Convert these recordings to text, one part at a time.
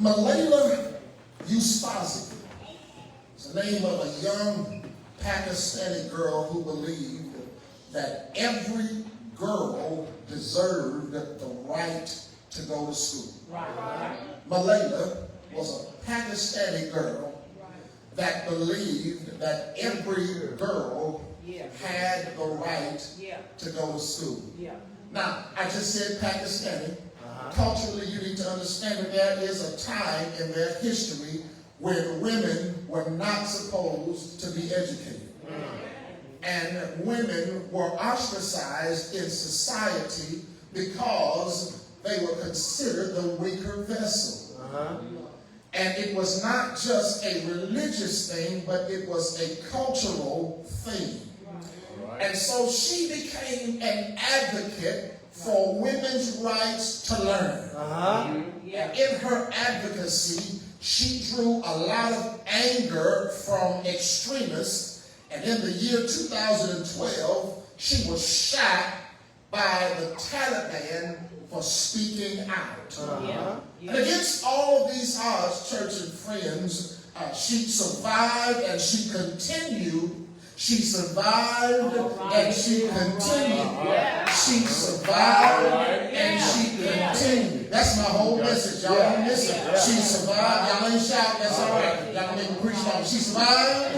Malayla Yousafzai is the name of a young Pakistani girl who believed that every girl deserved the right to go to school. Malayla was a Pakistani girl that believed that every girl had the right to go to school. Now, I just said Pakistani. Culturally, you need to understand that there is a time in their history when women were not supposed to be educated. And women were ostracized in society because they were considered the weaker vessel. And it was not just a religious thing, but it was a cultural thing. And so she became an advocate for women's rights to learn. And in her advocacy, she drew a lot of anger from extremists. And in the year 2012, she was shot by the Taliban for speaking out. And against all of these odds, church and friends, she survived and she continued. She survived and she continued. She survived and she continued. That's my whole message. Y'all don't miss it. She survived. Y'all ain't shouting. That's all right. Y'all don't make me preach long. She survived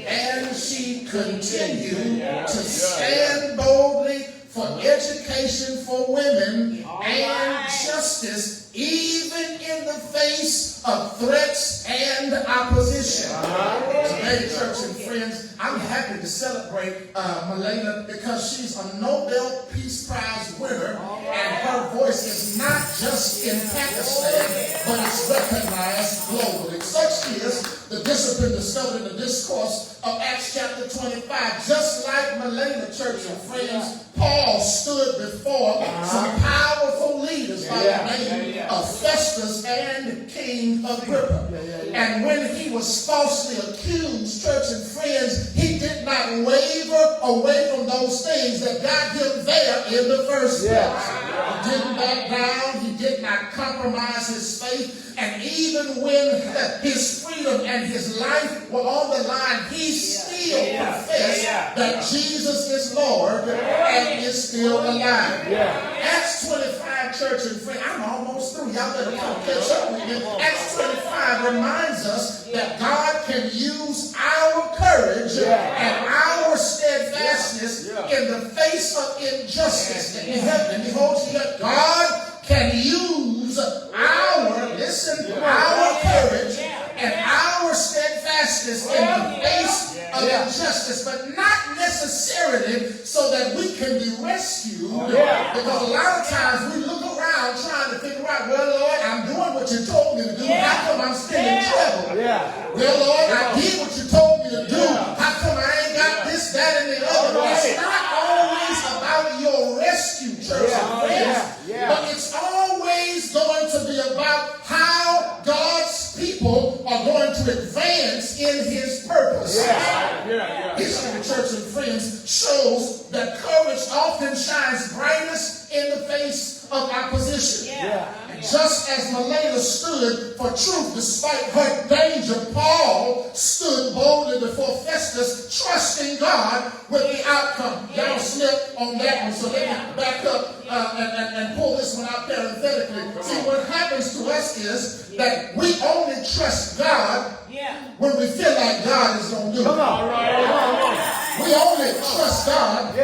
and she continued to stand boldly for education for women and justice, even in the face of threats and opposition. Today, church and friends, I'm happy to celebrate Malayla because she's a Nobel Peace Prize winner, and her voice is not just in Pakistan, but it's recognized globally. Such is the discipline discovered in the discourse of Acts chapter 25. Just like Malayla, church and friends, Paul stood before some powerful leaders by the name of Festus and King Agrippa. And when he was falsely accused, church and friends, he did not waver away from those things that got him there in the first place. He didn't back down. He did not compromise his faith. And even when his freedom and his life were on the line, he still confessed that Jesus is Lord and is still alive. Acts 25, church and friends, I'm almost through. Y'all better come catch up with me. Acts 25 reminds us that God can use our courage and our steadfastness in the face of injustice. Let me hold you up. God can use our courage and our steadfastness in the face of injustice, but not necessarily so that we can be rescued. Because a lot of times we look around trying to figure out, well, Lord, I'm doing what you told me to do. How come I'm still in trouble? Well, Lord, I did what you told me to do. How come I ain't got this, that, and the other? It's not always about your rescue, church and friends, but it's always going to be about how God's people are going to advance in his purpose. History, church and friends, shows that courage often shines brightest in the face of opposition. And just as Malayla stood for truth despite her danger, Paul stood boldly before Festus, trusting God with the outcome. Y'all slipped on that one, so let me back up and pull this one out parenthetically. See, what happens to us is that we only trust God when we feel like God is going to do it. We only trust God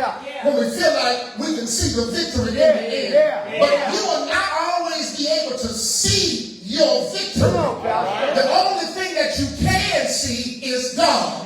when we feel like we can see the victory in the end. But you will not always be able to see your victory. The only thing that you can see is God.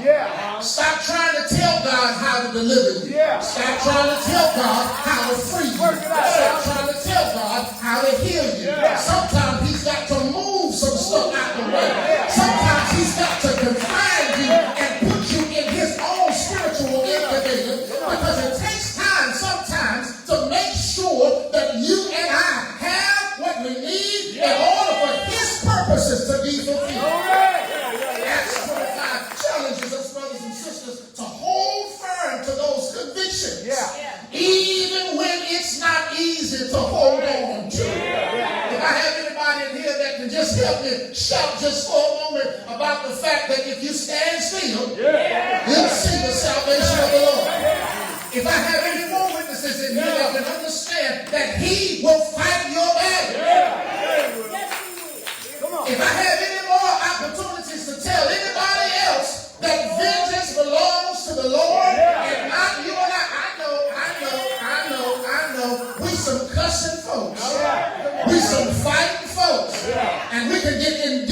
Stop trying to tell God how to deliver you. Stop trying to tell God how to free you. Stop trying to tell God how to heal you. Sometimes he's got to move some stuff out the way. Sometimes he's got to confine you and put you in his own spiritual incubator, because it takes time sometimes to make sure that you and I have what we need in order for his purposes to be fulfilled. Acts 25 challenges us, brothers and sisters, to hold firm to those convictions, even when it's not easy to hold on to. If I have anybody in here that can just help me shout just for a moment about the fact that if you stand still, you'll see the salvation of the Lord. If I have any more witnesses in here that can understand that he will fight your battle. If I have any more opportunities to tell anybody else that vengeance belongs to the Lord and not you and I know, we some cussing folks. We some fighting folks. And we can get in